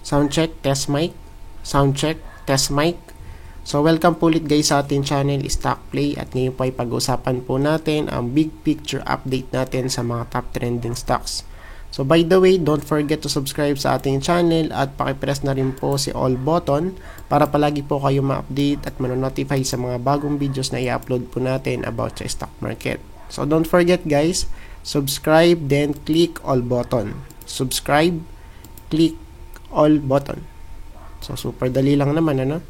Sound check, test mic. Sound check, test mic. So welcome po ulit guys sa ating channel Stock Play, at ngayon po ay pag-usapan po natin ang big picture update natin sa mga top trending stocks. So by the way, don't forget to subscribe sa ating channel at pakipress na rin po si all button para palagi po kayo ma-update at manonotify sa mga bagong videos na i-upload po natin about sa stock market. So don't forget guys, subscribe then click all button. Subscribe, click all button. So super dali lang naman ano.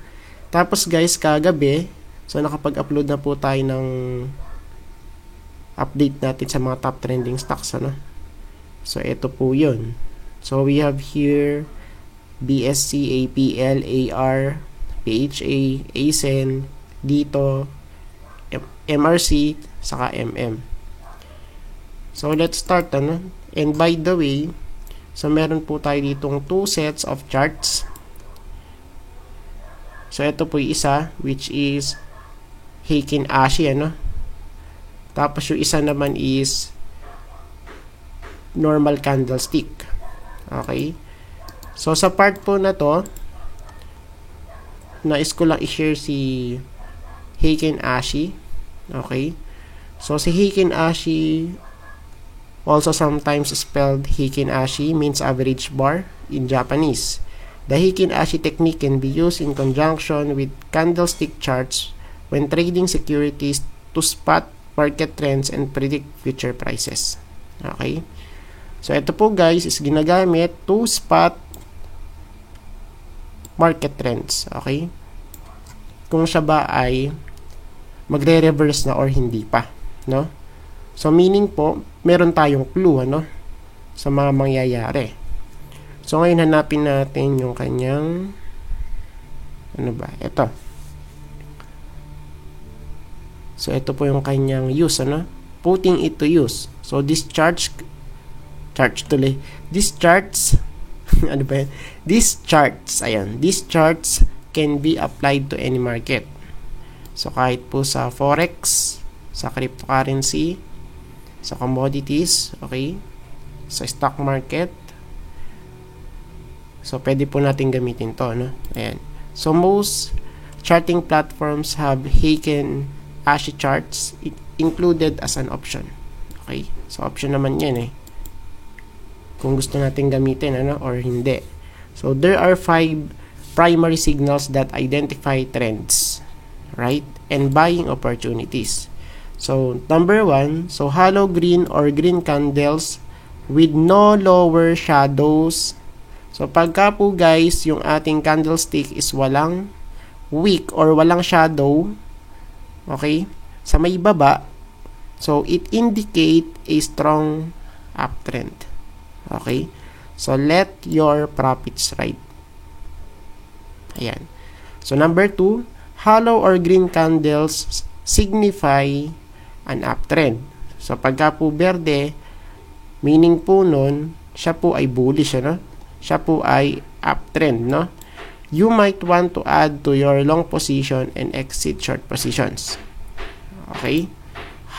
Tapos guys, kagabi, so nakapag-upload na po tayo ng update natin sa mga top trending stocks ano. So ito po 'yun. So we have here BSC, APL, AR, PHA, ASEN, dito MRC, saka MM. So let's start ano. And by the way, so meron po tayo ditong two sets of charts. So ito po yung isa, which is Heikin Ashi ano. Tapos yung isa naman is normal candlestick. Okay? So sa part po na to, nais ko lang i-share si Heikin Ashi. Okay? So si Heikin Ashi, also sometimes spelled Heikin Ashi, means average bar in Japanese. The Heikin Ashi technique can be used in conjunction with candlestick charts when trading securities to spot market trends and predict future prices. Okay? So ito po guys is ginagamit to spot market trends. Okay? Kung siya ba ay magre-reverse na or hindi pa, no? So meaning po, meron tayong clue ano sa mga mangyayari. So ngayon hanapin natin yung kanyang ano ba? Ito. So ito po yung kanyang use ano? Putting it to use. So this charts ano ba yan? These charts, ayan. These charts can be applied to any market. So kahit po sa forex, sa cryptocurrency, sa commodities, okay? Sa stock market. So pwede po natin gamitin to, no? Ayan. So most charting platforms have Heikin Ashi charts included as an option. Okay? So option naman 'yan eh. Kung gusto natin gamitin ano or hindi. So there are 5 primary signals that identify trends, right? And buying opportunities. So number 1, so hollow green or green candles with no lower shadows. So pagka po guys, yung ating candlestick is walang wick or walang shadow, okay, sa may baba, so it indicate a strong uptrend. Okay? So let your profits ride. Ayan. So number 2, hollow or green candles signify an uptrend. So pagka po berde, meaning po nun, siya po ay bullish, ano? Siya po ay uptrend, no? You might want to add to your long position and exit short positions. Okay?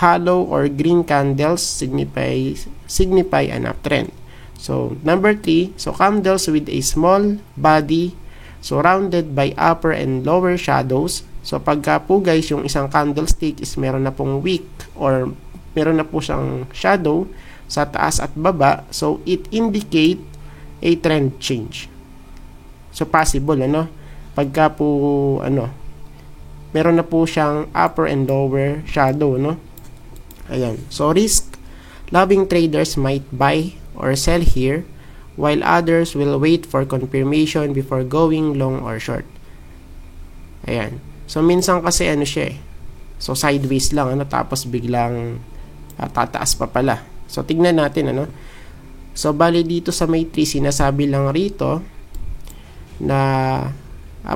Hollow or green candles signify an uptrend. So, number 3, so candles with a small body surrounded by upper and lower shadows. So, pagka po guys, yung isang candlestick is meron na pong wick or meron na po siyang shadow sa taas at baba, so it indicate a trend change. So possible ano, pagka po ano, meron na po siyang upper and lower shadow no. Ayan. So risk loving traders might buy or sell here, while others will wait for confirmation before going long or short. Ayan. So minsan kasi ano siya eh, so sideways lang ano, tapos biglang tataas pa pala. So tignan natin ano. So, bali dito sa may 3, sinasabi lang rito na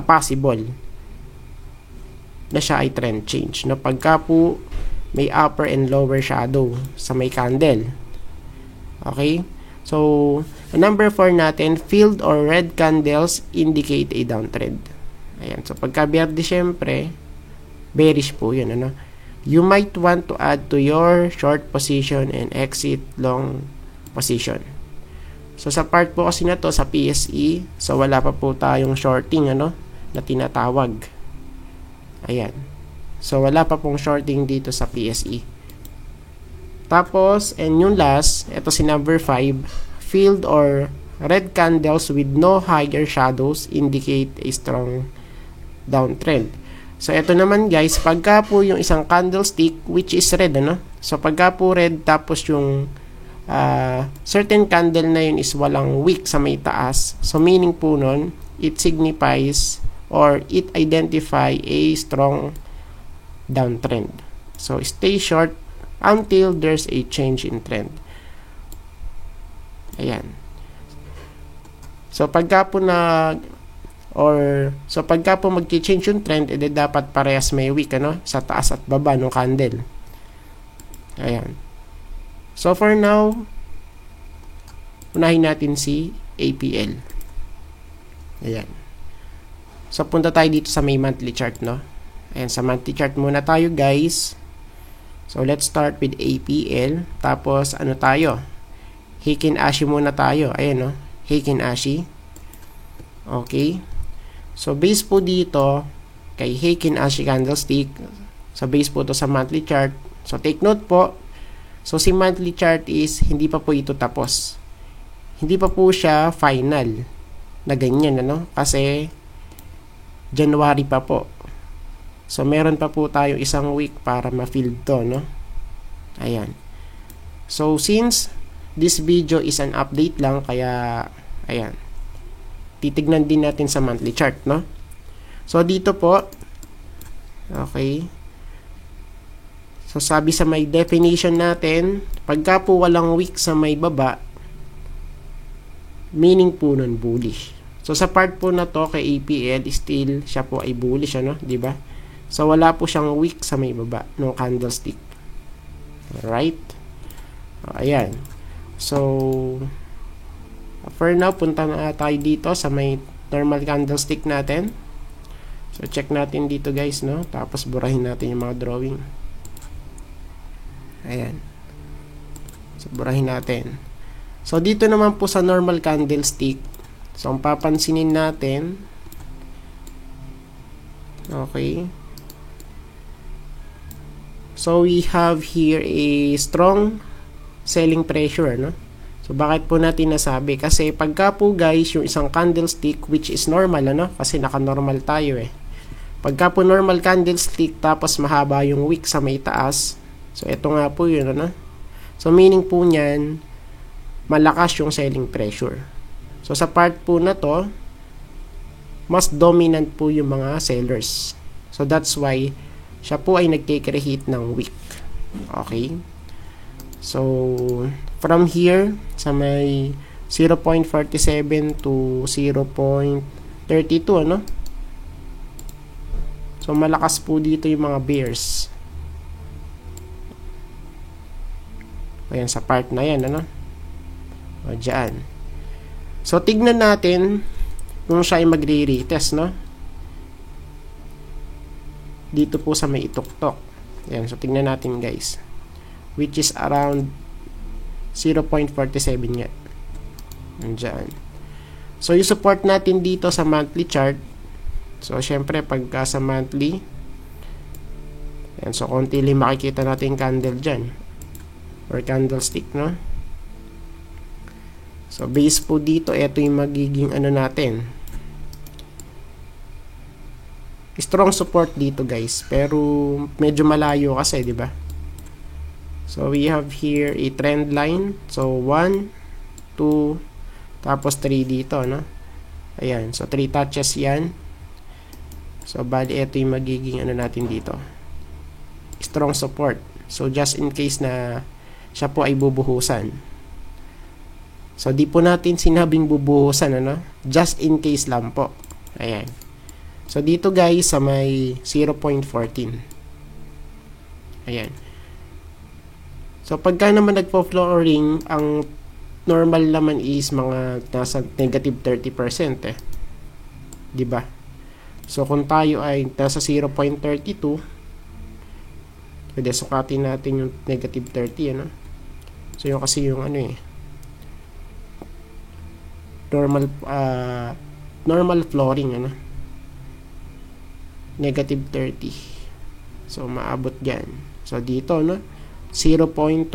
possible na siya ay trend change. No? Pagka po may upper and lower shadow sa may candle. Okay? So, number 4 natin, filled or red candles indicate a downtrend. Ayan. So, pagka berde, syempre, bearish po yun. Ano? You might want to add to your short position and exit long position. So sa part po kasi na to sa PSE, so wala pa po tayong shorting ano na tinatawag. Ayan. So wala pa pong shorting dito sa PSE. Tapos, and yung last, ito si number 5, filled or red candles with no higher shadows indicate a strong downtrend. So ito naman guys, pagka po yung isang candlestick which is red ano. So pagka po red tapos yung certain candle na yun is walang wick sa may taas. So meaning po nun, it signifies or it identify a strong downtrend. So stay short until there's a change in trend. Ayan. So pagka po pagka po mag-change yung trend, edi dapat parehas may wick ano sa taas at baba ng candle. Ayan. So for now, unahin natin si APL. Ayan. So punta tayo dito sa may monthly chart, no? Ayan, sa monthly chart muna tayo, guys. So let's start with APL. Tapos ano tayo? Heikin Ashi muna tayo. Ayan, no? Heikin Ashi. Okay. So base po dito kay Heikin Ashi candlestick. So base po to sa monthly chart. So take note po. So si monthly chart is hindi pa po ito tapos. Hindi pa po siya final na ganyan ano kasi January pa po. So meron pa po tayo isang week para ma-fill to no. Ayan. So since this video is an update lang kaya ayan. Titignan din natin sa monthly chart no. So dito po okay. So sabi sa may definition natin, pagka po walang wick sa may baba, meaning po nun bullish. So sa part po na to kay APL, still siya po ay bullish ano, di ba? So wala po siyang wick sa may baba ng candlestick. Alright? Ayan. So for now, punta na tayo dito sa may normal candlestick natin. So check natin dito guys, no? Tapos burahin natin yung mga drawing. Ayan. So burahin natin. So dito naman po sa normal candlestick, so ang papansinin natin, okay, so we have here a strong selling pressure no. So bakit po natin nasabi? Kasi pagka po guys yung isang candlestick which is normal ano, kasi naka-normal tayo pagka po normal candlestick tapos mahaba yung wick sa may taas, so ito nga po yun ano. So meaning po niyan malakas yung selling pressure. So sa part po na to, mas dominant po yung mga sellers. So that's why siya po ay nagke-create ng wick. Okay? So from here sa may 0.47 to 0.32 ano? So malakas po dito yung mga bears. Ayan sa part na yan ano? O dyan. So tignan natin kung siya ay magre-retest no? Dito po sa may ituktok. Ayan, so tignan natin guys. Which is around 0.47 nga. Andyan. So yung support natin dito sa monthly chart. So syempre pagka sa monthly, ayan, so konti lang makikita natin candle dyan. Or candlestick no. So base po dito, ito yung magiging ano natin. Strong support dito guys, pero medyo malayo kasi, di ba? So we have here a trend line. So 1, 2, tapos 3 dito, no? Ayan, so 3 touches yan. So bali ito yung magiging ano natin dito. Strong support. So just in case na siya po ay bubuhusan. So di po natin sinabing bubuhusan ano? Just in case lang po. Ayan. So dito guys sa may 0.14. Ayan. So pagka naman nagpo-flooring, ang normal naman is mga nasa negative 30% Di ba? So kung tayo ay nasa 0.32, pwede sukatin natin yung negative 30 ano? So yung kasi yung ano normal flooring, ano, negative 30. So maabot dyan. So dito, no, 0.22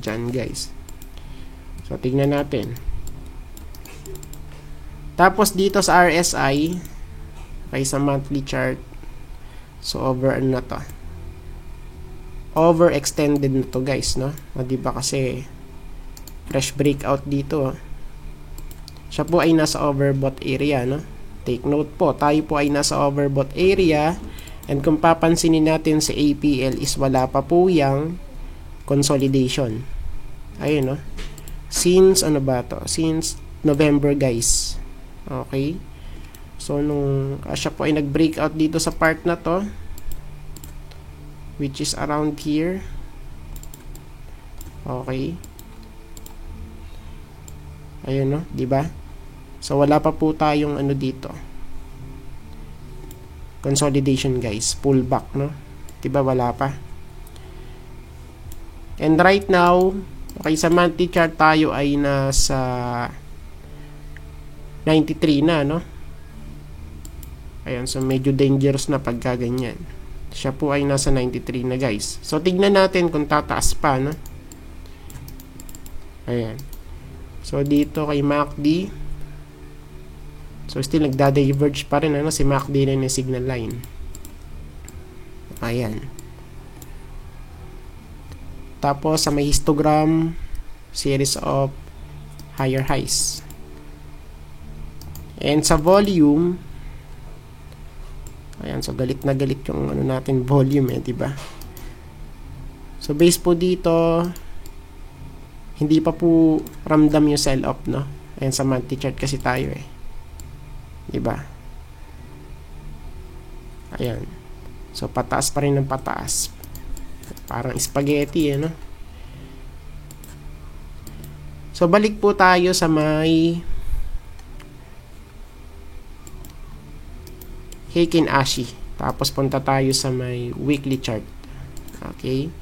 dyan, guys. So tignan natin. Tapos dito sa RSI, okay, sa monthly chart, so over ano na to, overextended na to, guys, no? O, diba kasi fresh breakout dito. Siya po ay nasa overbought area, no? Take note po, tayo po ay nasa overbought area, and kung papansinin natin sa APL is wala pa po yung consolidation. Ayun, no? Since ano ba to? Since November, guys. Okay? So nung siya po ay nag-breakout dito sa part na to, which is around here. Okay. Ayun, no, 'di ba? So wala pa po tayong ano dito. Consolidation, guys. Pullback, no? 'Di ba, wala pa. And right now, okay, sa monthly chart tayo ay nasa 93 na, no? Ayan, so medyo dangerous na pagka ganyan. Siya po ay nasa 93 na, guys. So tignan natin kung tataas pa, no? Ayan. So dito kay MACD, so still nagda-diverge pa rin, ano, si MACD na yung signal line. Ayan. Tapos sa may histogram, series of higher highs. And sa volume, ayan, so galit na galit yung ano natin, volume, diba? So base po dito, hindi pa po ramdam yung sell off, no? Ayan, sa monthly chart kasi tayo, diba? Ayan. So pataas pa rin ng pataas. Parang spaghetti, no? So balik po tayo sa may Heikin Ashi. Tapos punta tayo sa may weekly chart. Okay?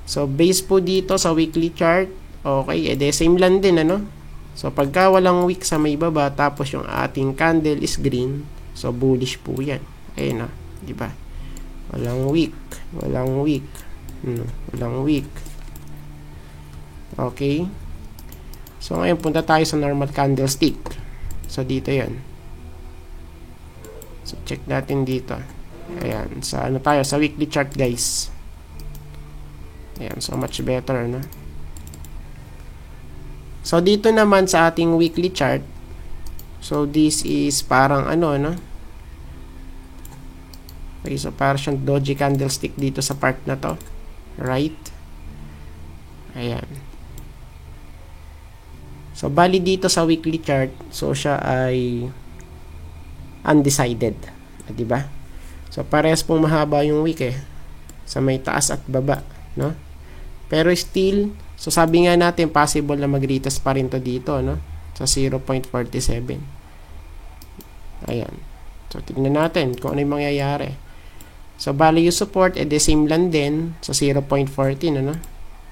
So base po dito sa weekly chart, okay, edi same lang din, ano? So pagka walang wick sa may baba, tapos yung ating candle is green, so bullish po yan. Ayun, di ba? Walang wick, walang wick, walang wick. Okay? So ngayon punta tayo sa normal candlestick. So dito yan. So check natin dito. Ayan, sa ano tayo, sa weekly chart, guys. Ayan, so much better, no? So dito naman sa ating weekly chart, so this is parang ano, no? Okay, so parang siyang doji candlestick dito sa part na to, right? Ayan. So bali dito sa weekly chart, so siya ay undecided, di ba? So parehas pong mahaba yung wick, sa may taas at baba, no? Pero still, so sabi nga natin possible na mag-retest pa rin to dito, no? Sa 0.47. Ayan. So tignan natin kung ano yung mangyayari. So value support the same lang din sa 0.14, ano?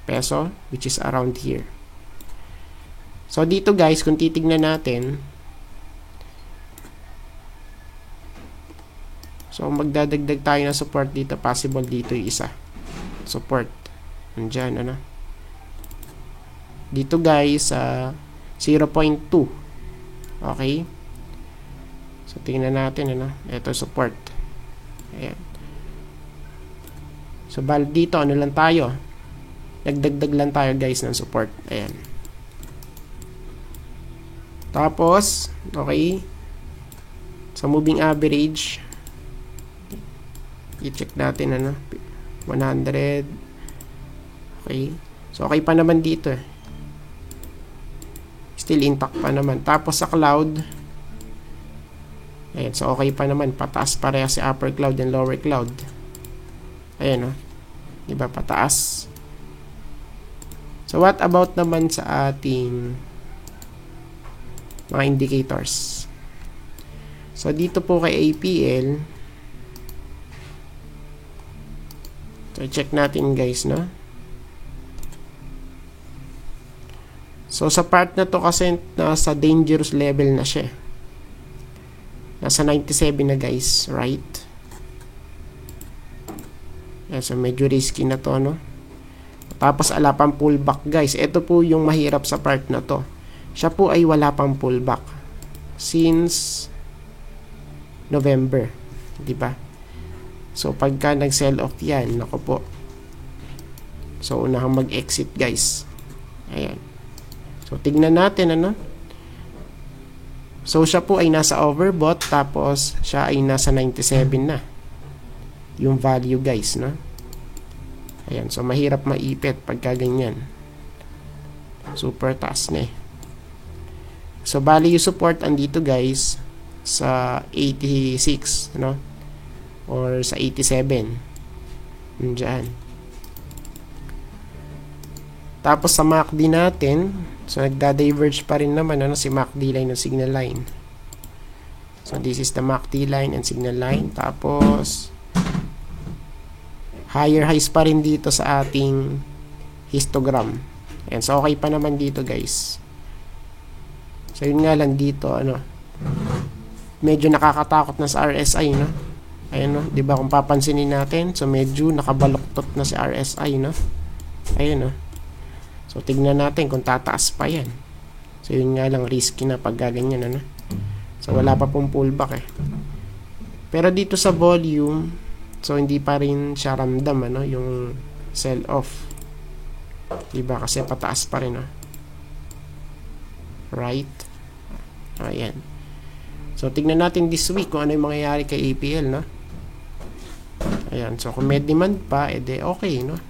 Peso, which is around here. So dito, guys, kung titignan natin, so magdadagdag tayo ng support dito, possible dito yung isa. Support. Andyan, ano? Dito, guys, 0.2. Okay? So tingnan natin, ano? Ito support. Ayan. So dito, ano lang tayo? Nagdagdag lang tayo, guys, ng support. Ayan. Tapos, okay, sa moving average, i-check natin, ano, 100. Okay, so okay pa naman dito, still intact pa naman. Tapos sa cloud, ayan, so okay pa naman, pataas pareha si upper cloud and lower cloud. Ayan, oh, diba, pataas. So what about naman sa ating mga indicators? So dito po kay APL, so check natin, guys, no? So, sa part na to kasi nasa dangerous level na siya. Nasa 97 na guys, right? Yeah, so, medyo risky na to, no? Tapos, ala pang pullback guys. Ito po yung mahirap sa part na to. Siya po ay wala pang pullback. Since November. Diba? So, pagka nag-sell off yan, nako po. So, unahang mag-exit guys. Ayan. So, tignan natin, ano? So, siya po ay nasa overbought, tapos, siya ay nasa 97 na. Yung value, guys, no? Ayan. So, mahirap maipit pagka ganyan. Super taas na eh. So, bali yung support andito, guys, sa 86, no? Or sa 87. Diyan. Tapos, sa MACD natin, so, nagda-diverge pa rin naman ano, si MACD line and signal line. So, this is the MACD line and signal line. Tapos, higher highs pa rin dito sa ating histogram. Ayan, so, okay pa naman dito, guys. So, yun nga lang dito, ano, medyo nakakatakot na sa RSI, no? Ayan, no? Diba, kung papansinin natin, so, medyo nakabaluktot na si RSI, no? Ayan, no? So, tignan natin kung tataas pa yan. So, yun nga lang, risky na pag gaganyan, ano? So, wala pa pong pullback, eh. Pero dito sa volume, so, hindi pa rin siya ramdam, ano? Yung sell-off. Diba? Kasi pataas pa rin, no? Right? Ayan. So, tignan natin this week kung ano yung mangyayari kay APL, no? Ayan. So, kung may demand pa, edi okay, no?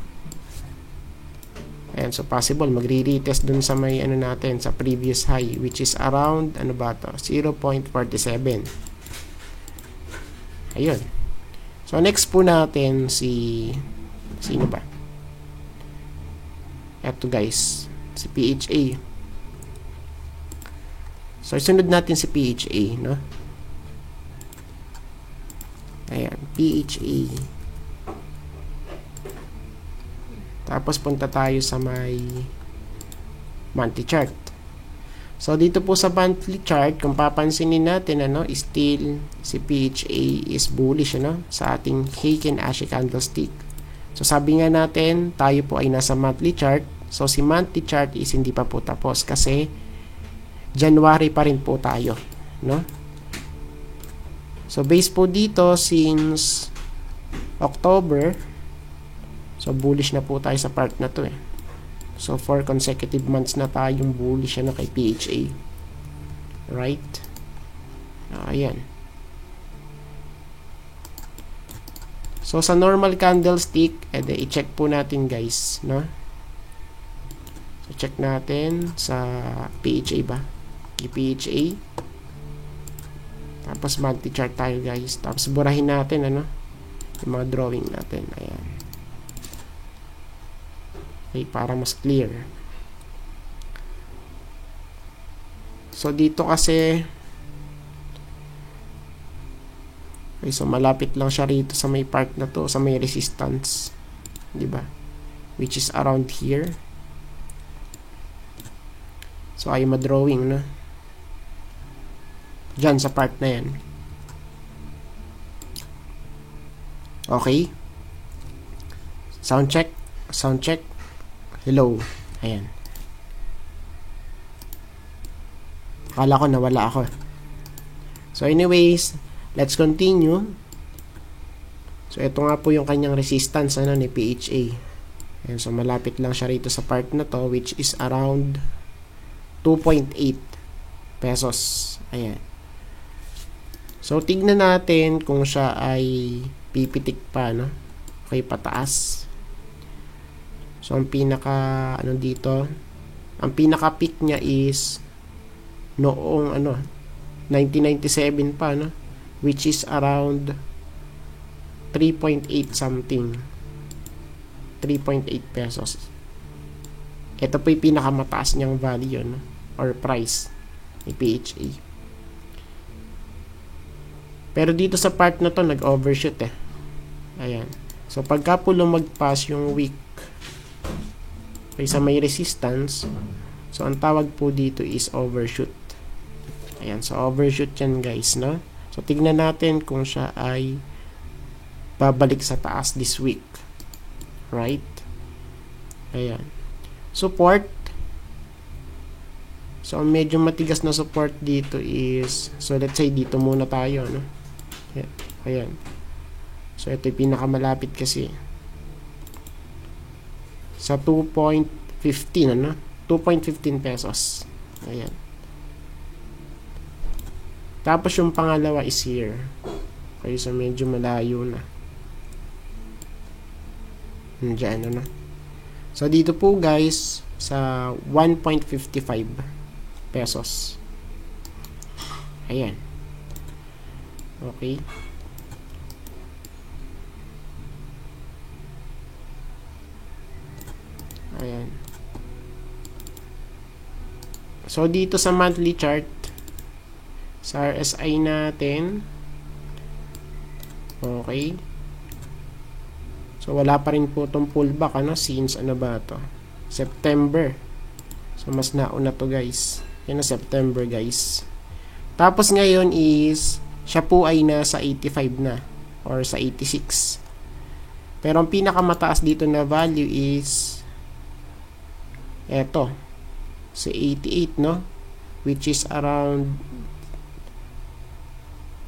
Ayan, so possible magre-retest dun sa may ano natin, sa previous high, which is around, ano ba to? 0.47. Ayun. So next po natin sino ba? Eto guys, si PHA. So sunod natin si PHA, no? Ayan, PHA. Tapos punta tayo sa may monthly chart. So dito po sa monthly chart, kung papansinin natin, ano, still si PHA is bullish, ano, sa ating Heiken Ashi candlestick. So sabi nga natin, tayo po ay nasa monthly chart. So si monthly chart is hindi pa po tapos kasi January pa rin po tayo, no? So base po dito since October, so, bullish na po tayo sa part na to eh. So, 4 consecutive months na tayong bullish na kay PHA. Right? Ayan. So, sa normal candlestick, edi, i-check po natin guys, no? So, check natin sa PHA ba? PHA. Tapos, monthly chart tayo guys. Tapos, burahin natin, ano? Yung mga drawing natin. Ayan. Okay, para mas clear. So, dito kasi okay, so malapit lang siya rito sa may part na to, sa may resistance. Diba? Which is around here. So, ay ma-drawing na. Diyan sa part na yan. Okay. Sound check. Sound check. Hello. Ayan. Akala ko nawala ako. So anyways, let's continue. So ito nga po yung kanyang resistance, ano, ni PHA. Ayan, so malapit lang siya rito sa part na to, which is around 2.8 pesos. Ayan. So tignan natin kung siya ay pipitik pa, no? Okay, pataas. So, ang pinaka, ano dito, ang pinaka peak niya is noong, 1997 pa, no? Which is around 3.8 something. 3.8 pesos. Ito po yung pinakamataas niyang value, no? Or price ni PHA. Pero dito sa part na to, nag-overshoot eh. Ayan. So, pagka po lumagpas yung week, kaysa may resistance, So, ang tawag po dito is overshoot. Ayan, so overshoot yan guys, no? So, tignan natin kung siya ay babalik sa taas this week. Right? Ayan. Support. So, ang medyo matigas na support dito is, so let's say dito muna tayo, no? Ayan. So, ito yung pinakamalapit kasi. Sa 2.15, ano? 2.15 pesos. Ayan. Tapos yung pangalawa is here. Okay, so medyo malayo na. Diyan, ano? So, dito po guys, sa 1.55 pesos. Ayan. Okay. Ayan. So, dito sa monthly chart, sa RSI natin, okay. So, wala pa rin po itong pullback, ano, since, ano ba to? September. So, mas nauna to, guys. Yan na September, guys. Tapos, ngayon is, siya po ay nasa 85 na, or sa 86. Pero, ang pinakamataas dito na value is, eto, sa 88, no? Which is around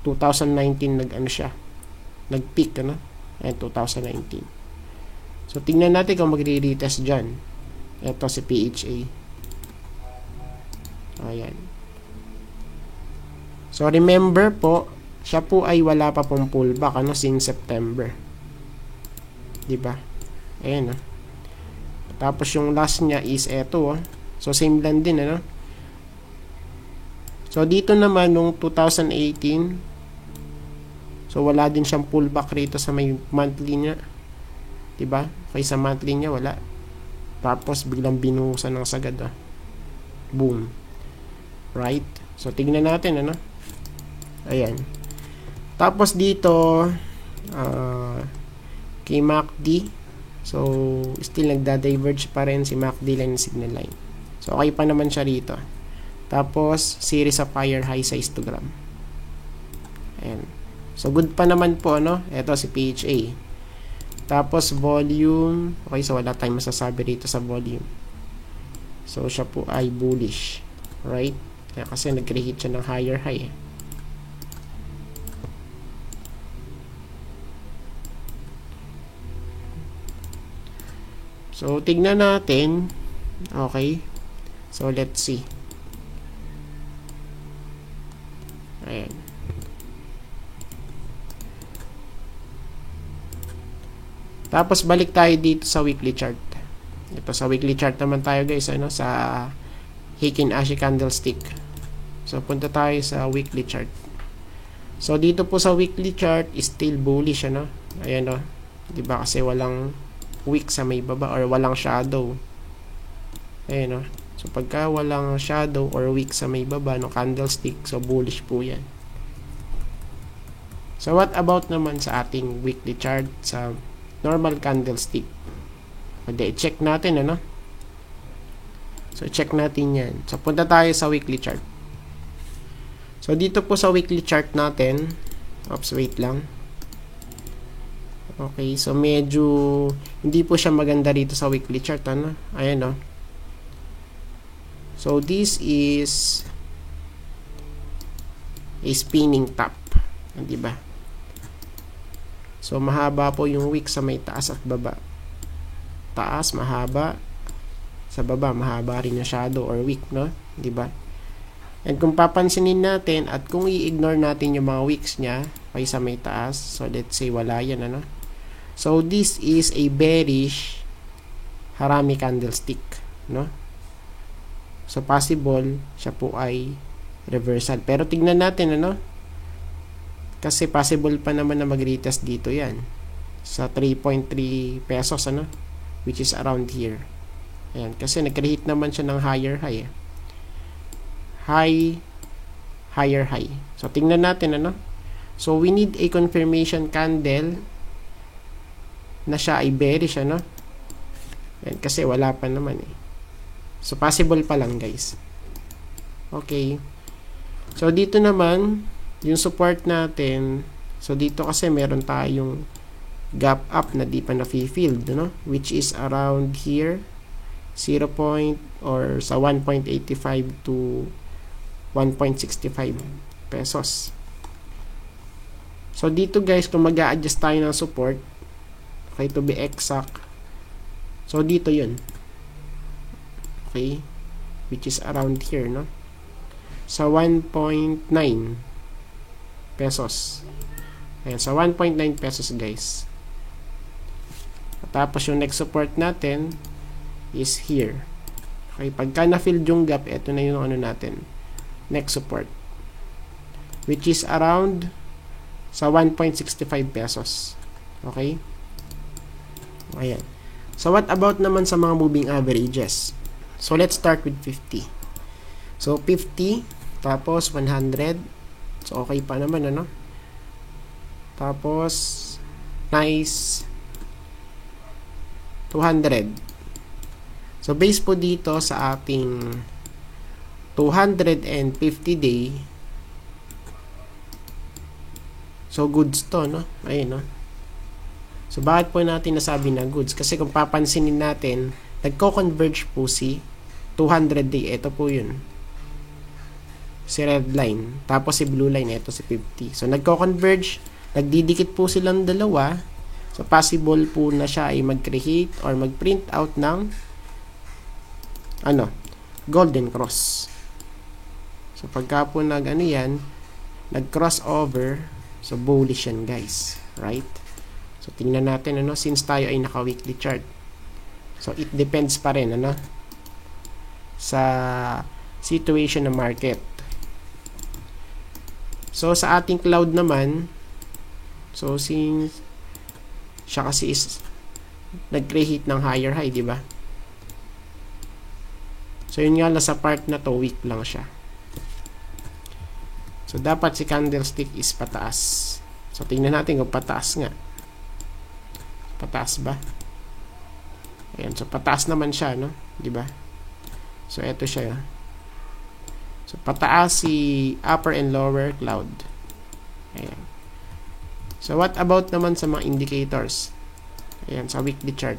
2019 nag-ano siya, nag-peak, ano? Ayan, 2019. So, tingnan natin kung magre-retest dyan. Ito si PHA. Ayan. So, remember po, siya po ay wala pa pong pullback, ano, since September. Diba? Ayan, oh. Tapos, yung last niya is eto, oh. So, same lang din, ano? So, dito naman, nung 2018, so, wala din siyang pullback rito sa may monthly niya. Diba? Kaya sa monthly niya, wala. Tapos, biglang binuhusan ng sagad. Ah. Boom. Right? So, tignan natin, ano? Ayan. Tapos, dito, kay MACD, so, still nagda-diverge pa rin si MACD line and signal line. So, okay pa naman siya rito. Tapos, series of higher high sa histogram. Ayan. So, good pa naman po, no? Ito si PHA. Tapos, volume. Okay, so wala tayong masasabi rito sa volume. So, siya po ay bullish. Right? Kaya kasi nag-create siya ng higher high. So, tignan natin. Okay. So, let's see. Ayan. Tapos, balik tayo dito sa weekly chart. Ito, sa weekly chart naman tayo, guys, ano, sa Heikin Ashi candlestick. So, punta tayo sa weekly chart. So, dito po sa weekly chart, is still bullish, ano. Ayan, o. Diba, kasi walang wick sa may baba, or walang shadow. Ayan, o. So, pagka walang shadow, or wick sa may baba, no, candlestick, so, bullish po yan. So, what about naman sa ating weekly chart, sa normal candlestick? Pwede, check natin, ano? So, check natin yan. So, punta tayo sa weekly chart. So, dito po sa weekly chart natin, oops, wait lang. Okay, so medyo hindi po siya maganda dito sa weekly chart, ano? Ayan, no? So, this is a spinning top. Diba? So, mahaba po yung wick sa may taas at baba. Taas, mahaba. Sa baba, mahaba rin yung shadow or wick, no? Diba? And kung papansinin natin, at kung i-ignore natin yung mga wicks niya, kaya sa may taas, so let's say wala yan, ano? So, this is a bearish Harami candlestick, no? So, possible, siya po ay reversal. Pero, tignan natin, ano? Kasi possible pa naman na mag-retest dito yan. Sa 3.3 pesos, ano? Which is around here. Ayan. Kasi nag-create naman siya ng higher high. High, higher high. So, tingnan natin, ano? So, we need a confirmation candle na siya ay bearish, ano? Ayan. Kasi wala pa naman, eh. So, possible pa lang, guys. Okay. So, dito naman, yung support natin, so, dito kasi meron tayong gap up na di pa na-filled, no? Which is around here, 0 point or sa 1.85 to 1.65 pesos. So, dito guys, kung mag-a-adjust tayo ng support, okay, to be exact, so, dito yun. Okay, which is around here, no? Sa 1.9 pesos. Ayan, sa 1.9 pesos, guys. Tapos, yung next support natin is here. Okay, pagka na-fill yung gap, ito na yung ano natin. Next support. Which is around sa 1.65 pesos. Okay? Ayan. So, what about naman sa mga moving averages? So, let's start with 50. So, 50, tapos 100. So, okay pa naman, ano? Tapos, nice, 200. So, base po dito sa ating 250 day. So, goods to, no? Ayun, no? So, bakit po natin nasabi na goods? Kasi kung papansinin natin, nagko-converge po si 200 day. Ito po yun. Si red line. Tapos si blue line. Ito si 50. So, nagko-converge. Nagdidikit po silang dalawa. So, possible po na siya ay mag-create or mag-print out ng golden cross. So, pagka po yan, nag-crossover, so, bullish yan, guys. Right? So, tingnan natin, since tayo ay naka-weekly chart. So, it depends pa rin, sa situation ng market. So, sa ating cloud naman, so, since siya kasi is nag-create ng higher high, di ba? So, yun nga, sa part na to, weak lang siya. So, dapat si candlestick is pataas. So, tingnan natin kung pataas nga. Pataas ba? Ayan. So, pataas naman siya, no? Diba? So, eto siya. So, pataas si upper and lower cloud. Ayan. So, what about naman sa mga indicators? Ayan, sa weekly chart.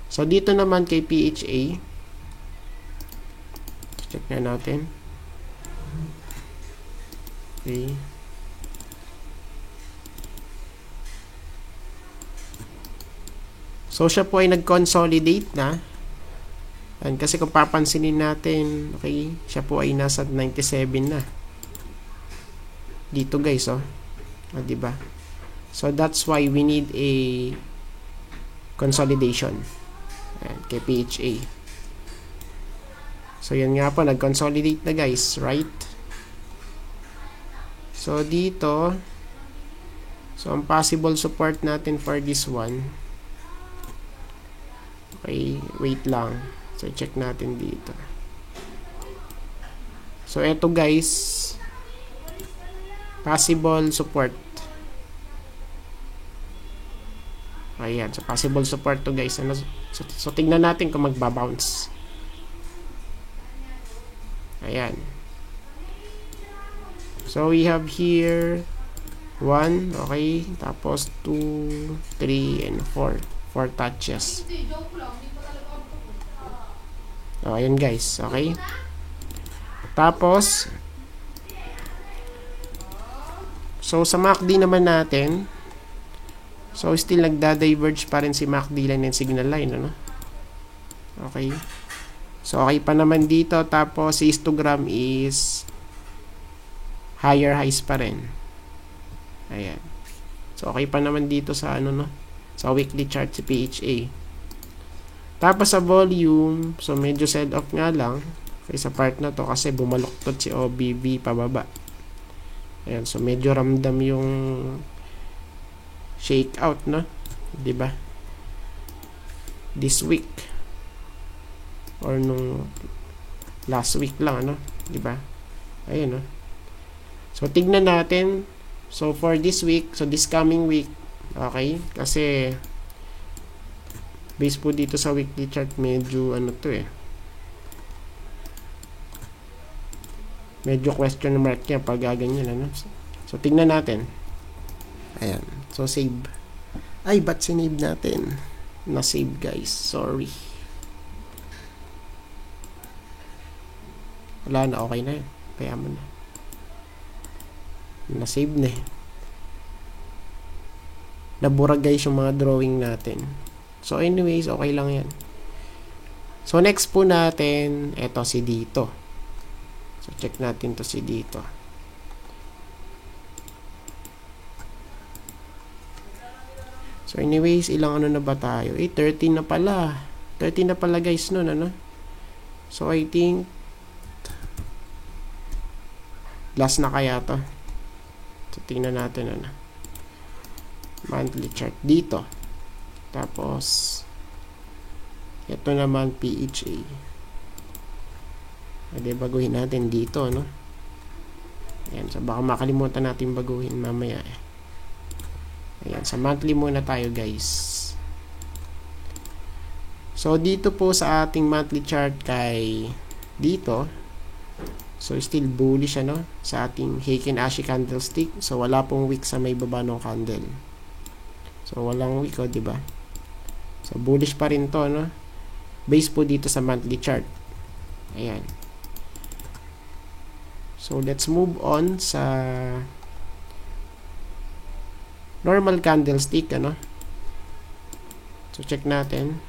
So, dito naman kay PHA. Check na natin. Okay. So, siya po ay nag-consolidate na. And kasi kung papansinin natin, okay, siya po ay nasa 97 na. Dito guys, diba? So, that's why we need a consolidation. Ayan, kay PHA. So, yan nga po, nag-consolidate na guys, right? So, dito, so, ang possible support natin for this one, okay, wait lang. So, check natin dito. So, eto guys, possible support. Ayan, so possible support to guys. So, tingnan natin kung magbabounce. Ayan. So, we have here 1, okay, tapos 2, 3, and 4. 4 touches. Ayan guys, okay. Tapos, so, sa MACD naman natin, so, still nagda-diverge pa rin si MACD line and signal line, Okay. So, okay pa naman dito. Tapos, si histogram is higher highs pa rin. Ayan. So, okay pa naman dito sa sa weekly chart si PHA. Tapos, sa volume, so, medyo sell-off nga lang. Okay, sa part na to kasi bumaluktot si OBV pababa. Ayan. So, medyo ramdam yung shakeout, diba? This week or nung last week lang, diba? Ayun, So, tignan natin. So, for this week, so this coming week, okay? Kasi base po dito sa weekly chart, medyo medyo question mark yan pag gaganyan, ano. So tingnan natin. Ayan. So save. Ay, ba't sinave natin? Na-save, guys. Sorry. Wala na, okay na yun. Kaya mo na. Na-save na eh. Nabura, guys, yung mga drawing natin. So anyways, okay lang yan. So next po natin, eto si dito. So check natin to si dito. So anyways, ilang ano na ba tayo? 13 na pala. 13 na pala, guys, nun, ano? So I think last na kaya to. So tingnan natin, ano. Monthly chart dito. Tapos ito naman PHA. Pwede baguhin natin dito, no? Ayan, so baka makalimutan natin baguhin mamaya eh. Ayan, sa monthly muna tayo, guys. So dito po sa ating monthly chart kay dito, so still bullish, ano, sa ating Heikin Ashi candlestick. So wala pong wick sa may baba ng candle. So walang wick, oh, diba? So bullish pa rin to, no? Base po dito sa monthly chart. Ayan. So let's move on sa normal candlestick, ano? So check natin.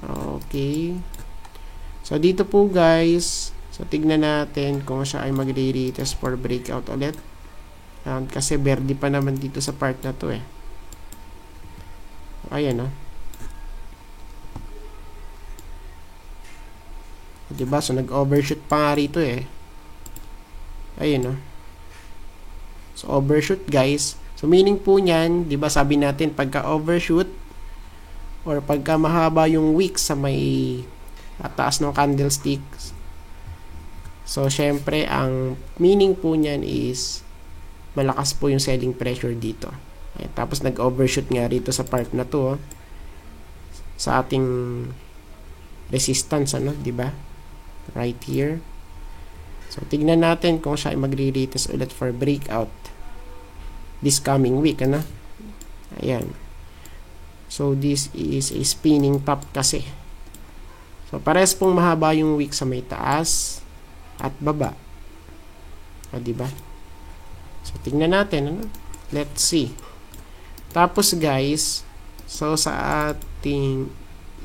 Okay. So dito po, guys, so tignan natin kung siya ay magre-retest for breakout ulit. Kasi verde pa naman dito sa part na to eh. Ayan, no? Diba? So nag-overshoot pa nga rito eh. Ayan, no? So overshoot, guys. So meaning po niyan, 'di ba, sabi natin pagka overshoot or pagka mahaba yung wick sa may taas ng candlestick. So syempre ang meaning po niyan is malakas po yung selling pressure dito. Ayan, tapos nag-overshoot nga rito sa part na to, oh, sa ating resistance, ano, 'di ba? Right here. So tignan natin kung siya ay magre-retest ulit for breakout this coming week, ano? Ayan. So this is a spinning top kasi. So pares pong mahaba yung wick sa may taas at baba. O, diba? So tingnan natin, ano? Let's see. Tapos, guys, so sa ating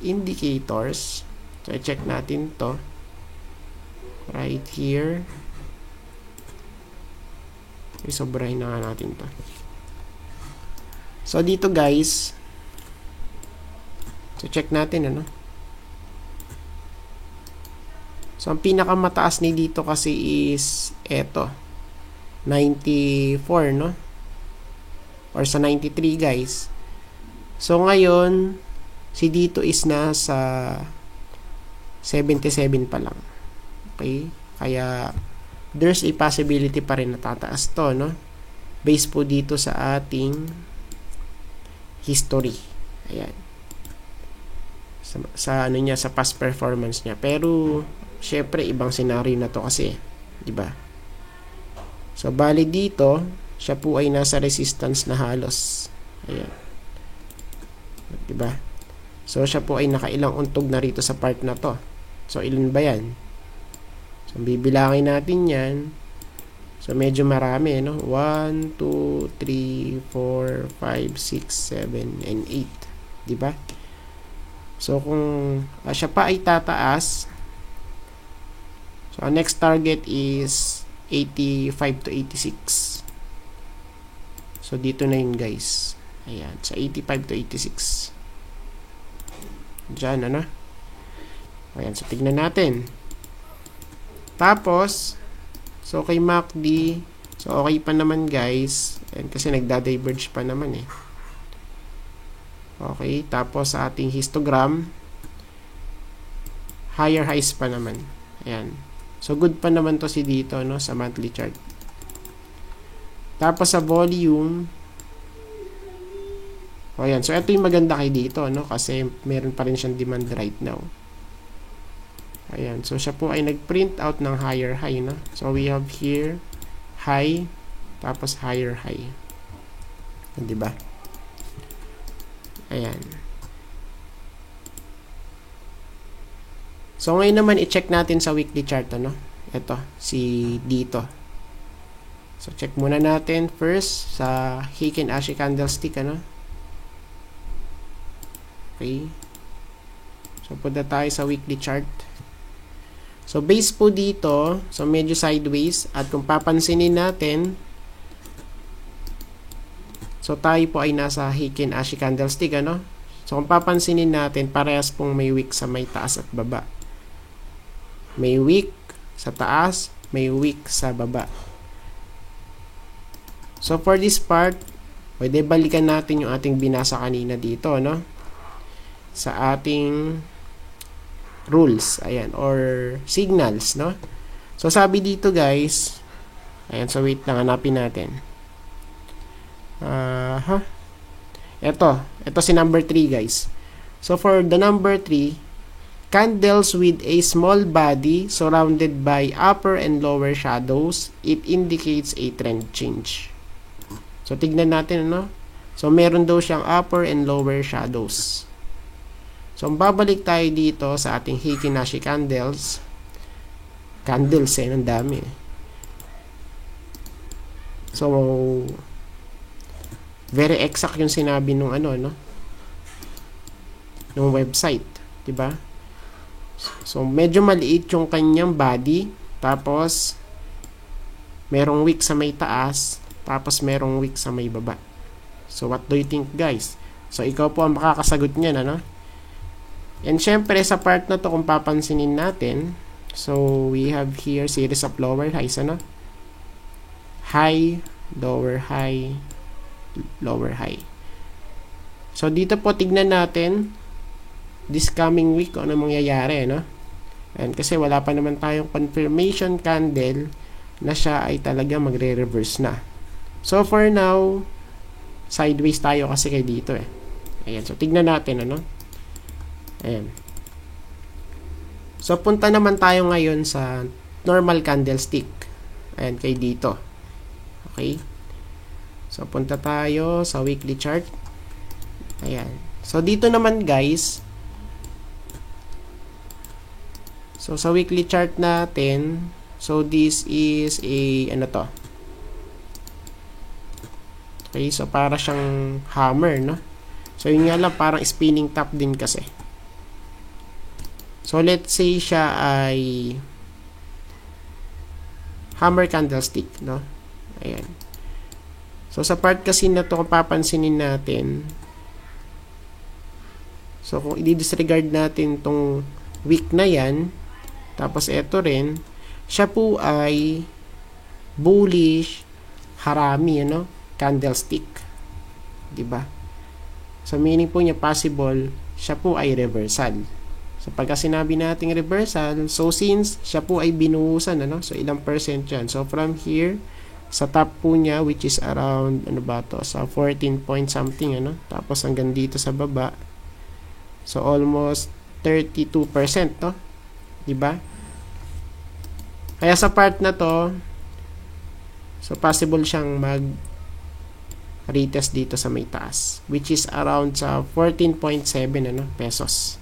indicators, so i-check natin to right here. Isobrahin na nga natin to. So dito, guys, so check natin, ano. So ang pinakamataas ni dito kasi is eto 94, no, or sa 93, guys. So ngayon si dito is nasa 77 pa lang. Okay, kaya there's a possibility pa rin na tataas to, no, based po dito sa ating history. Ayan, sa ano niya, sa past performance niya. Pero syempre ibang scenario na to kasi, di ba? So bali dito siya po ay nasa resistance na halos. Ayan, di ba? So siya po ay nakailang untog na rito sa part na to. So ilan ba yan? So bibilangin natin yan. So medyo marami, no? 1, 2, 3, 4, 5, 6, 7, and 8. Diba? So kung siya pa ay tataas, so ang next target is 85 to 86. So dito na yun, guys. Ayan, sa 85 to 86. Diyan, ano? Ayan, so tignan natin. Tapos, so kay MACD, so okay pa naman, guys. And kasi nagda-diverge pa naman eh. Okay, tapos sa ating histogram, higher highs pa naman. Ayan. So good pa naman to si dito, no, sa monthly chart. Tapos sa volume, ayan. So ito yung maganda kay dito, no, kasi meron pa rin siyang demand right now. Ayan. So, siya po ay nag-print out ng higher high, no? So, we have here high, tapos higher high. Diba? Ayan. So, ngayon naman, i-check natin sa weekly chart, ano? Ito, si dito. So, check muna natin first sa Heikin Ashi candlestick, ano? Okay. So, punta tayo sa weekly chart. So, base po dito, so medyo sideways, at kung papansinin natin, so tayo po ay nasa Heikin Ashi candlestick, ano? So, kung papansinin natin, parehas pong may wick sa may taas at baba. May wick sa taas, may wick sa baba. So, for this part, pwede balikan natin yung ating binasa kanina dito, no? Sa ating rules, ayan, or signals, no? So, sabi dito, guys, ayan, so wait lang, hanapin natin. Ito si number 3, guys. So, for the number 3, candles with a small body surrounded by upper and lower shadows, it indicates a trend change. So, tignan natin, ano? So, meron daw siyang upper and lower shadows. So, babalik tayo dito sa ating Heikin Ashi candles. Candles, ang dami. So, very exact yung sinabi nung nung website, 'di ba? So, medyo maliit yung kanyang body, tapos merong wick sa may taas, tapos merong wick sa may baba. So, what do you think, guys? So, ikaw po ang makakasagot niyan, ano? And syempre, sa part na to, kung papansinin natin, so, we have here series of lower highs, ano? High, lower high, lower high. So, dito po, tignan natin this coming week kung ano mangyayari, no? And kasi wala pa naman tayong confirmation candle na siya ay talaga magre-reverse na. So, for now, sideways tayo kasi kay dito, eh. Ayan. So, tignan natin, ano? Ayan. So, punta naman tayo ngayon sa normal candlestick. Ayan, kay dito. Okay? So, punta tayo sa weekly chart. Ayan. So, dito naman, guys, so, sa weekly chart natin, so, this is a, okay, so, para siyang hammer, no? So, yun nga lang, parang spinning top din kasi. So, let's say siya ay hammer candlestick, no? Ayan. So, sa part kasi na to, kung papansinin natin, so, kung i-disregard natin tong week na yan, tapos ito rin, siya po ay bullish harami, candlestick. 'Di ba? So, meaning po niya possible, siya po ay reversal. So, pagka sinabi nating reversal, so since siya po ay binuhusan, so ilang percent yan? So, from here, sa top po niya, which is around, sa 14 point something, tapos hanggang dito sa baba, so almost 32%, no? Diba? Kaya sa part na to, so possible siyang retest dito sa may taas, which is around sa 14.7 pesos.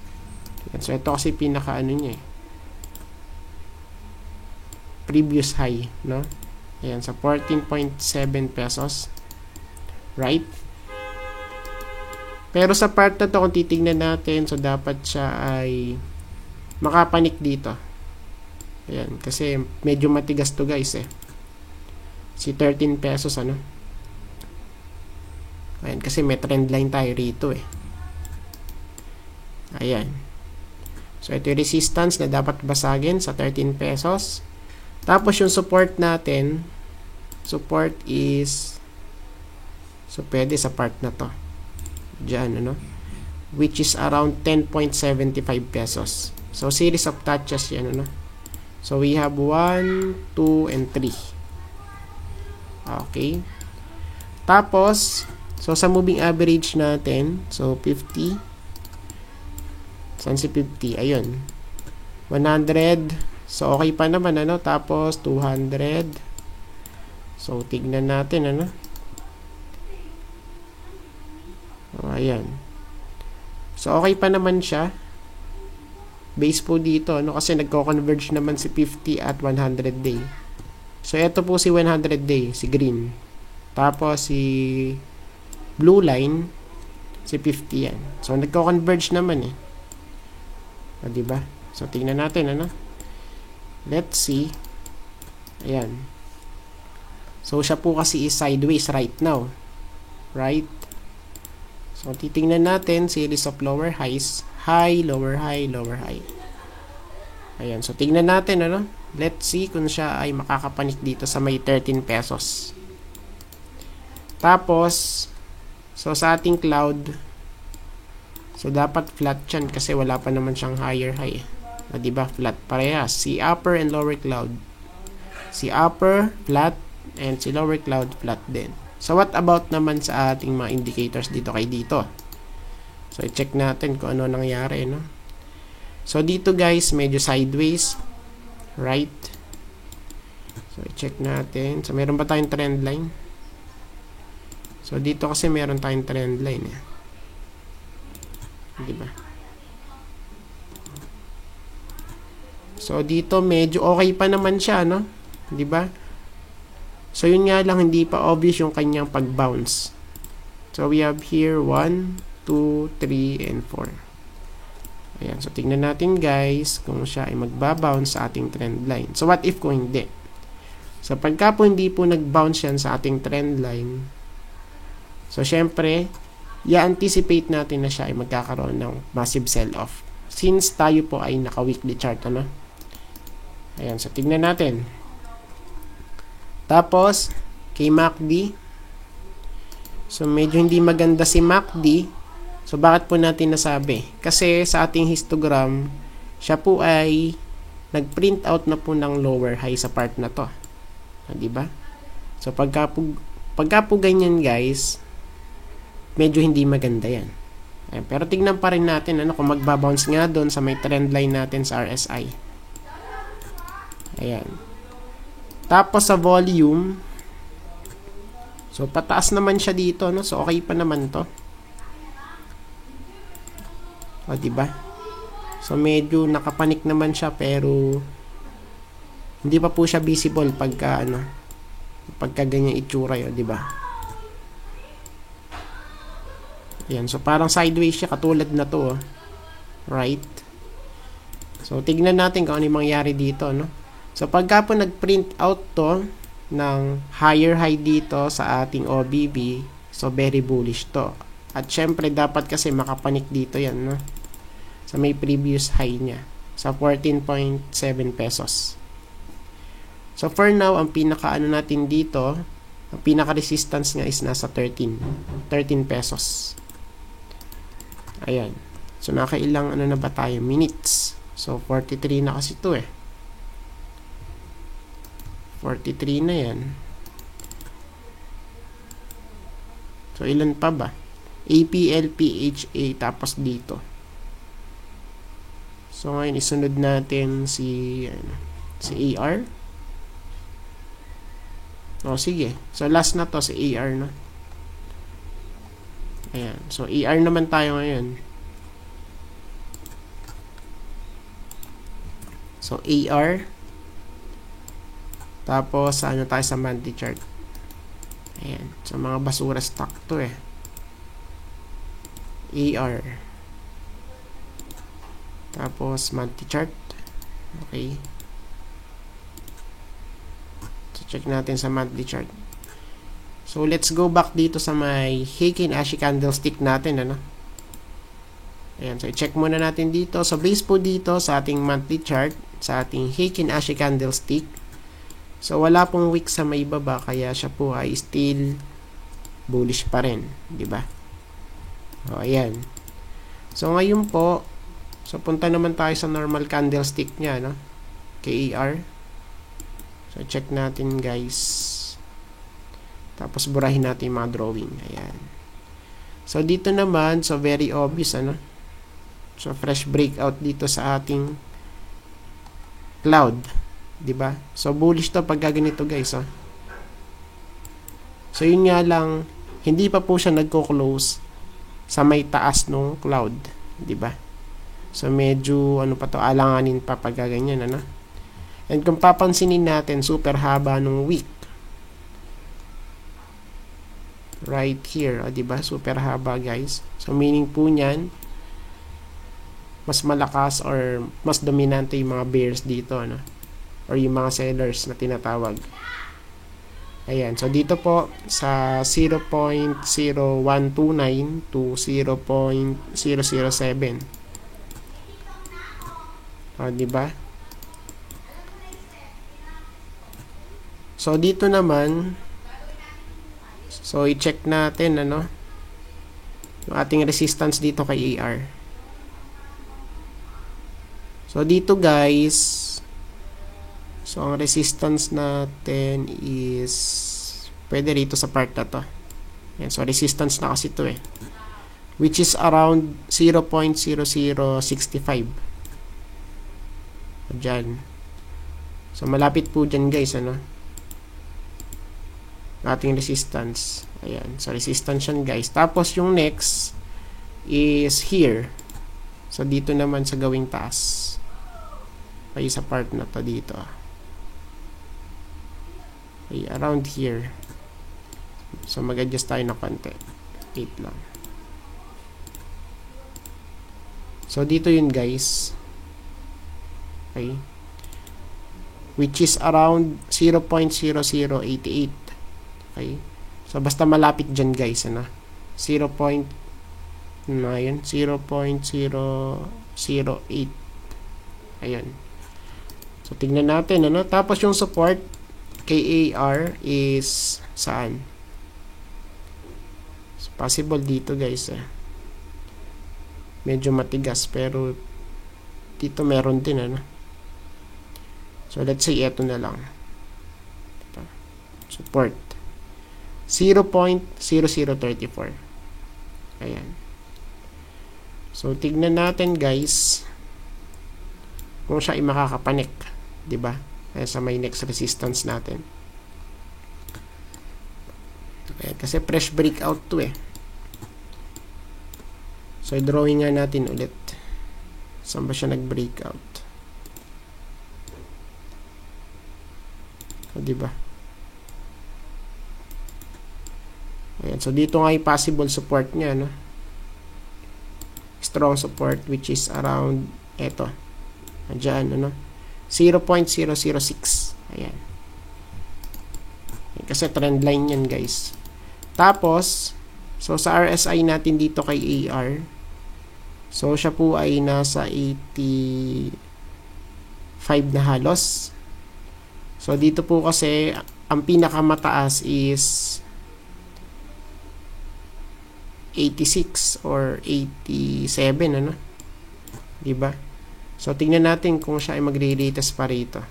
Yan. So ito kasi pinaka niya, previous high, no? Ayan, sa 14.7 pesos. Right? Pero sa part na to, kung titignan natin, so dapat siya ay makapanik dito. Ayan, kasi medyo matigas to, guys, eh. Si 13 pesos, Ayan, kasi may trend line tayo rito, eh. Ayan. So, ito yung resistance na dapat basagin sa 13 pesos. Tapos, yung support natin, support is, so, pwede sa part na to. Diyan, which is around 10.75 pesos. So, series of touches yan, So, we have 1, 2, and 3. Okay. Tapos, so, sa moving average natin, so, 50. Saan si 50? Ayun. 100. So, okay pa naman, ano? Tapos, 200. So, tignan natin, ano? O, ayan. So, okay pa naman siya. Base po dito, ano? Kasi nagko-converge naman si 50 at 100 day. So, ito po si 100 day, si green. Tapos, si blue line, si 50 yan. So, nagko-converge naman, eh. O, diba? So, tingnan natin, ano? Let's see. Ayan. So, siya po kasi is sideways right now. Right? So, titingnan natin, series of lower highs. High, lower high, lower high. Ayan. So, tingnan natin, ano? Let's see kung siya ay makakapanik dito sa may 13 pesos. Tapos, so sa ating cloud, so dapat flat yan kasi wala pa naman siyang higher high. O, diba? Flat parehas. Si upper and lower cloud. Si upper, flat, and si lower cloud, flat din. So, what about naman sa ating mga indicators dito kay dito? So, i-check natin kung ano nangyari, no? So, dito guys, medyo sideways. Right? So, i-check natin. So, meron ba tayong trend line? So, dito kasi meron tayong trend line, eh. Diba? So, dito medyo okay pa naman siya, no? Diba? So, yun nga lang, hindi pa obvious yung kanyang pag-bounce. So, we have here 1, 2, 3, and 4. Ayan. So, tingnan natin, guys, kung siya ay magbabounce sa ating trend line. So, what if kung hindi? So, pagka po hindi po nag-bounce yan sa ating trend line, so, syempre, i-anticipate natin na siya ay magkakaroon ng massive sell-off. Since tayo po ay naka-weekly chart, ano? Ayan. So, tingnan natin. Tapos, kay MACD. So, medyo hindi maganda si MACD. So, bakit po natin nasabi? Kasi sa ating histogram, siya po ay nag-print out na po ng lower high sa part na to. Diba? So, pagka po ganyan, guys, medyo hindi maganda yan. Ayan, pero tignan pa rin natin ano, kung magbabounce nga doon sa may trend line natin sa RSI. Ayan. Tapos sa volume, so pataas naman siya dito, no? So okay pa naman to. O, diba? So medyo nakapanik naman siya pero hindi pa po siya visible pagka ano, pagka ganyan itsura yun, diba? Ayan, so parang sideways siya katulad na to, oh. Right? So tignan natin kung ano yung mangyari dito, no? So, pagka po nag-print out to ng higher high dito sa ating OBB, so very bullish to. At syempre, dapat kasi makapanik dito yan, no? Sa may previous high niya, sa 14.7 pesos. So, for now, ang pinaka-ano natin dito, ang pinaka-resistance nga is nasa 13 pesos. Ayan. So, nakailang ano na ba tayo? Minutes. So, 43 na kasi to, eh. 43 na yan. So, ilan pa ba? APL, PHA, tapos dito. So, ngayon, isunod natin si AR. O, sige. So, last na to, si AR, no? Ayan. So, AR naman tayo ngayon. So, AR. Tapos, ano tayo sa monthly chart? Ayan. So, mga basura stock to, eh. AR. Tapos, monthly chart. Okay. So, check natin sa monthly chart. So, let's go back dito sa may Heikin Ashi candlestick natin, ano? Ayan. So, i-check muna natin dito. So, base po dito sa ating monthly chart, sa ating Heikin Ashi candlestick. So, wala pong wick sa may baba, kaya siya po ay still bullish pa rin, di ba? O, ayan. So, ngayon po, so, punta naman tayo sa normal candlestick niya, no? KAR. So, check natin, guys. Tapos, burahin natin yung mga drawing. Ayan. So, dito naman, so, very obvious, ano? So, fresh breakout dito sa ating cloud, 'di ba? So bullish to pag ganito, guys, oh. So yun nga lang, hindi pa po siya nagko-close sa may taas nung cloud, 'di ba? So medyo ano pa to, alanganin pa pag ganyan, ano? And kung papansinin natin, super haba nung wick. Right here, oh, 'di ba? Super haba, guys. So meaning po niyan, mas malakas or mas dominante yung mga bears dito, ano? Or yung mga sellers na tinatawag. Ayan, so dito po sa 0.0129 to 0.007. O, diba? So dito naman, so i-check natin, ano, yung ating resistance dito kay AR. So dito, guys, so ang resistance natin is pwede rito sa part na to. Yan, so resistance na kasi to, which is around 0.0065. Diyan. So malapit po dyan, guys, ano, ating resistance. Ayan, so resistance yan, guys. Tapos yung next is here. So dito naman sa gawing taas, ay sa part na to dito. Okay, around here. So mag-adjust tayo na konti. 8 lang. So dito yun, guys. Okay. Which is around 0.0088. Okay. So basta malapit dyan, guys, ano? 0.008. Ayun. So tingnan natin, ano? Tapos yung support kay AR is saan? So, possible dito, guys, medyo matigas, pero dito meron din, ano? So let's say ito na lang. Ito. Support 0.0034. Ayan. So tignan natin, guys, kung siya ay makakapanik, 'di ba? Sa may next resistance natin. Okay, kasi fresh breakout to, So drawing nga natin ulit. Saan ba siya nag-breakout? O, diba? Ayan, so dito nga yung possible support niya, no? Strong support, which is around eto. Diyan, ano? 0.006. Ayan. Kasi trend line yan, guys. Tapos, so sa RSI natin dito kay AR, so siya po ay nasa 85 na halos. So dito po kasi ang pinakamataas is 86 or 87, ano? 'Di ba? So tingnan natin kung siya ay magre-retest pa rito.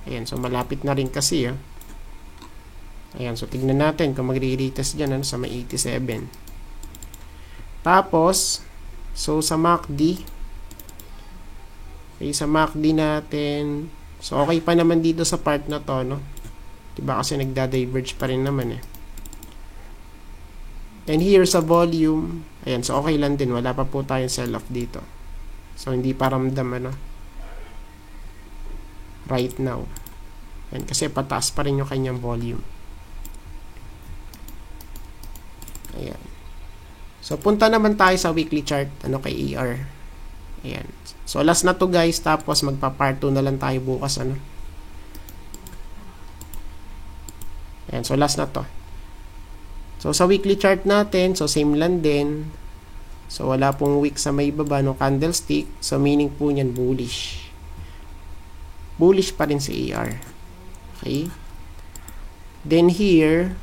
Ayan, so malapit na rin kasi, Ayan, so tingnan natin kung magre-retest diyan, ano, sa may 87. Tapos, so sa MACD, okay, sa MACD natin, so okay pa naman dito sa part na to, no? Diba kasi nagda-diverge pa rin naman, And here sa volume, ayan, so okay lang din, wala pa po tayong sell-off dito. So hindi pa ramdam, ano, right now. Ayan, kasi pataas pa rin yung kanyang volume. Ayan. So punta naman tayo sa weekly chart, ano, kay AR. Ayan. So last na to, guys, tapos magpa-part 2 na lang tayo bukas, ano. Ayan, so last na to. So sa weekly chart natin, so same lang din. So wala pong wick sa may baba ng candlestick, so meaning po niyan bullish. Bullish pa rin si AR. Okay? Then here,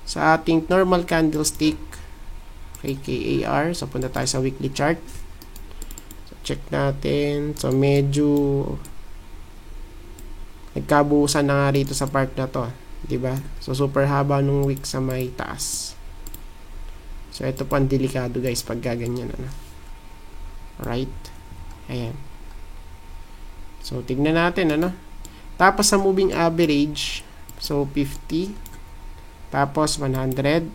sa ating normal candlestick, okay, KAR, so punta tayo sa weekly chart. So check natin. So medyo nagkabuusan na nga rito sa part na to, 'di ba? So super haba nung wick sa may taas. So ito po ang delikado, guys, pag gaganyan, ano. Right? Ayan. So, tignan natin, ano? Tapos, sa moving average, so, 50. Tapos, 100.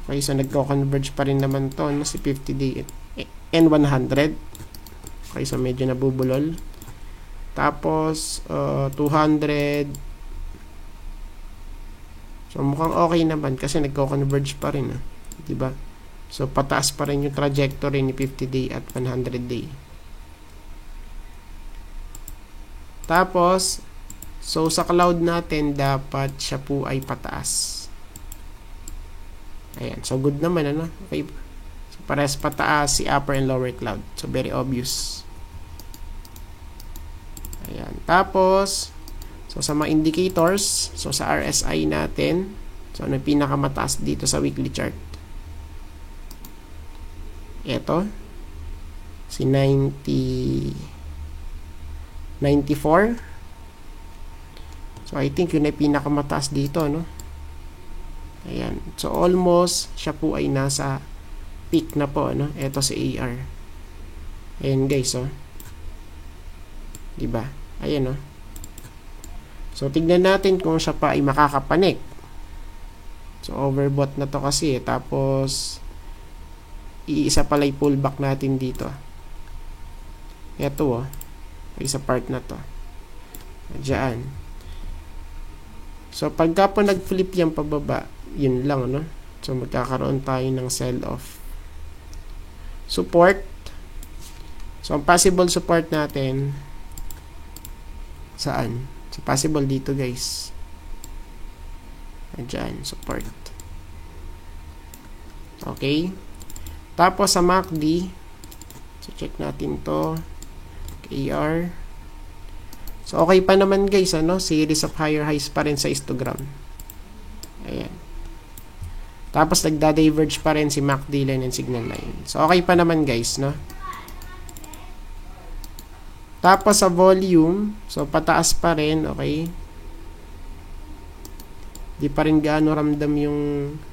Okay, so, nagko-converge pa rin naman to, no? Si 50 day and 100. Okay, so, medyo nabubulol. Tapos, 200. So, mukhang okay naman kasi nagko-converge pa rin, diba? So, pataas pa rin yung trajectory ni 50 day at 100 day. Tapos, so sa cloud natin, dapat siya po ay pataas. Ayan. So, good naman, ano? Okay. So, parehas pataas si upper and lower cloud. So, very obvious. Ayan. Tapos, so sa mga indicators, so sa RSI natin, so ano yung pinakamataas dito sa weekly chart? Ito. Si 94. So, I think yun ay pinakamataas dito, no? Ayan. So, almost, siya po ay nasa peak na po, no? Ito si AR. Ayan, guys, oh. Diba? Ayan, oh. So, tignan natin kung siya pa ay makakapanik. So, overbought na to kasi, Tapos, iisa pala yung pullback natin dito. Ito, oh. Isa part na to. Diyan. So, pagka po nag-flip yan pababa, yun lang, no? So, magkakaroon tayo ng sell-off. Support. So, ang possible support natin, saan? So, possible dito, guys. Diyan, support. Okay. Tapos, sa MACD, so, check natin to. AR. So, okay pa naman, guys, ano? Series of higher highs pa rin sa histogram. Ayan. Tapos, nagda-diverge pa rin si MACD line and signal line. So, okay pa naman, guys, no? Tapos, sa volume, so, pataas pa rin, okay? Di pa rin gaano ramdam yung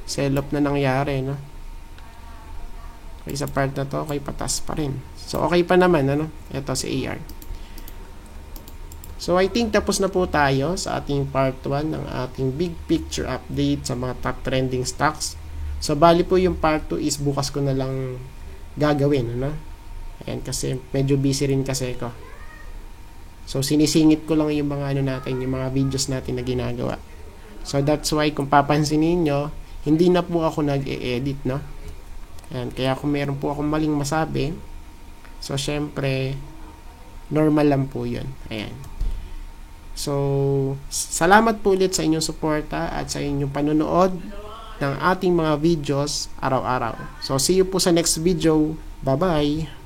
sell-off na nangyari, no? Okay, sa part na to, okay, pataas pa rin. So, okay pa naman, ano? Ito si AR. So, I think tapos na po tayo sa ating part 1 ng ating big picture update sa mga top trending stocks. So, bali po yung part 2 is bukas ko na lang gagawin, ano? Ayan, kasi medyo busy rin kasi ko. So, sinisingit ko lang yung mga ano natin, yung mga videos natin na ginagawa. So, that's why kung papansinin nyo, hindi na po ako nag-e-edit, no? Ayan, kaya kung meron po akong maling masabi, so, syempre, normal lang po yun. Ayan. So, salamat po ulit sa inyong suporta at sa inyong panonood ng ating mga videos araw-araw. So, see you po sa next video. Bye-bye!